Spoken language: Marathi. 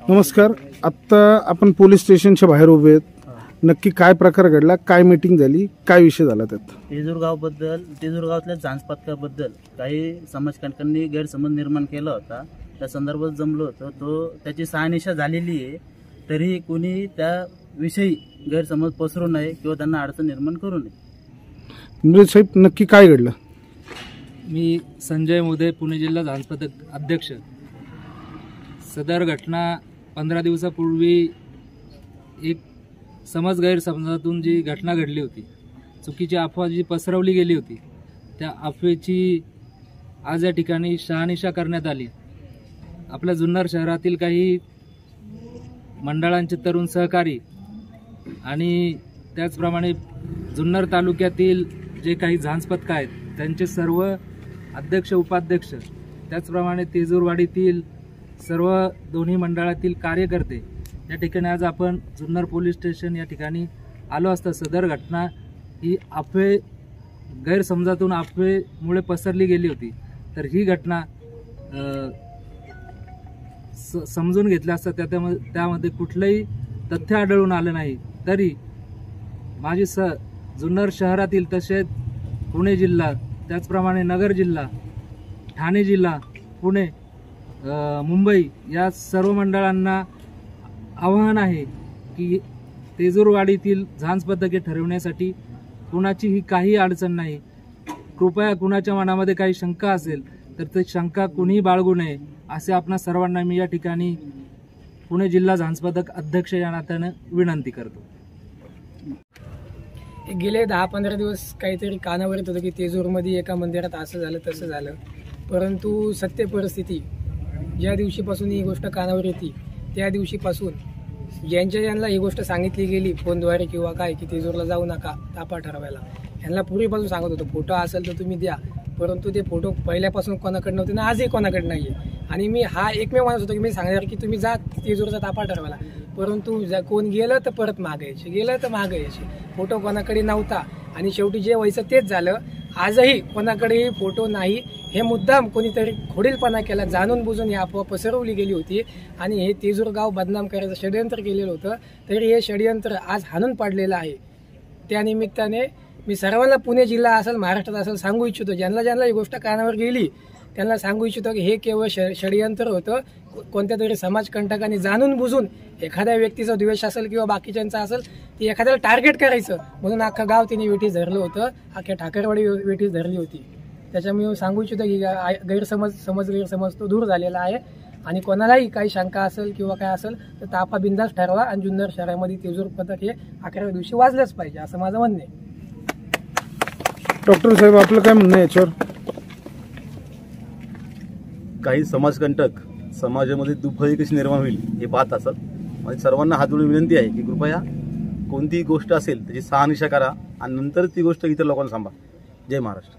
नमस्कार. आत्ता आपण पोलीस स्टेशनच्या बाहेर उभे आहेत. नक्की काय प्रकार घडला, काय मीटिंग झाली, काय विषय झाला त्यात? तेजूर गावातल्या झांज पथकाबद्दल काही समाजकंटकांनी गैरसमज निर्माण केला होता. त्या संदर्भात जमलो होतो. त्याची शहानिशा झालेली आहे. तरी कोणी त्याविषयी गैरसमज पसरू नये किंवा त्यांना अडचण निर्माण करू नये. मिरज साहेब, नक्की काय घडलं? मी संजय मोदे, पुणे जिल्हा झांज पथक अध्यक्ष. सदर घटना 15 दिवसापूर्वी एक समज गैरसमजातून जी घटना घडली होती, चुकीची अफवा जी पसरवली गेली होती, त्या अफवेची आज या ठिकाणी शहानिशा करण्यात आली. आपल्या जुन्नर शहरातील काही मंडळांचे तरुण सहकारी आणि त्याचप्रमाणे जुन्नर तालुक्यातील जे काही झांज पथक आहेत त्यांचे सर्व अध्यक्ष उपाध्यक्ष, त्याचप्रमाणे तेजूरवाडीतील सर्व दोन्ही मंडळातील कार्यकर्ते या ठिकाणी आज आपण जुन्नर पोलीस स्टेशन या ठिकाणी आलो असता सदर घटना ही गैरसमजातून अफवेमुळे पसरली गेली होती. तर ही घटना समजून घेतल्या असता त्यामध्ये कुठलंही तथ्य आढळून आलं नाही. तरी माझी जुन्नर शहरातील तसेच पुणे जिल्हा, त्याचप्रमाणे नगर जिल्हा, ठाणे जिल्हा, पुणे, मुंबई या सर्व मंडळांना आवाहन आहे की तेजूरवाडीतील झांज पथके ठरवण्यासाठी कुणाचीही काही अडचण नाही. कृपया कुणाच्या मनामध्ये काही शंका असेल तर ते शंका कुणीही बाळगू नये असे आपणा सर्वांना मी या ठिकाणी पुणे जिल्हा झांज पथक अध्यक्ष या नात्याने विनंती करतो. गेले 10-15 दिवस काहीतरी कानावर येत होतं की तेजूरमध्ये एका मंदिरात असं झालं तसं झालं. परंतु सत्य परिस्थिती ज्या दिवशीपासून ही गोष्ट कानावर येते त्या दिवशीपासून ज्यांना ही गोष्ट सांगितली गेली फोनद्वारे किंवा काय की तेजूरला जाऊ नका तापा ठरवायला, यांना पूर्वीपासून सांगत होतं फोटो असेल तर तुम्ही द्या. परंतु ते फोटो पहिल्यापासून कोणाकडे नव्हते ना आजही कोणाकडे नाही आहे. आणि मी हा एकमेव माणूस होतो की मी सांगणार की तुम्ही जा तेजूरचा तापा ठरवायला. परंतु कोण गेलं तर परत मागायचे, गेलं तर मागायचे. फोटो कोणाकडे नव्हता आणि शेवटी जे व्हायचं तेच झालं. आजही कोणाकडेही फोटो नाही. हे मुद्दाम कोणीतरी खोडीलपणा केला, जाणून बुजून ही अफवा पसरवली गेली होती आणि हे तेजूर गाव बदनाम करायचं षडयंत्र केलेलं होतं. तरी हे षडयंत्र आज हाणून पाडलेलं आहे. त्यानिमित्ताने मी सर्वांना पुणे जिल्हा असेल, महाराष्ट्रात असेल सांगू इच्छितो, ज्यांना ही गोष्ट कानावर गेली त्यांना सांगू इच्छितो की हे केवळ षडयंत्र होतं. कोणत्या तरी समाजकंटकांनी जाणून बुजून एखाद्या व्यक्तीचा द्वेष असेल किंवा बाकीच्यांचा असेल ती एखाद्याला टार्गेट करायचं म्हणून अख्खं गाव तिने वेठीस धरलं होतं, अख्ख्या ठाकरवाडी वेठीस धरली होती. त्याच्यामुळे सांगू इच्छितो की गैरसमज तो दूर झालेला आहे. आणि कोणालाही काही शंका असेल किंवा काय असेल तर ताफा बिंदास ठरवा आणि जुन्नर शहरामध्ये तेजूर पथक हे 11व्या दिवशी वाजलंच पाहिजे असं माझं म्हणणं आहे. डॉक्टर साहेब, आपलं काय म्हणणं आहे याच्यावर? काही समाजकंटक समाजामध्ये दुफळी कशी निर्माण होईल हे पाहत असतात. माझी सर्वांना हात जोडून विनंती आहे की कृपया कोणतीही गोष्ट असेल त्याची शहानिशा करा आणि नंतर ती गोष्ट इतर लोकांना सांगा. जय महाराष्ट्र.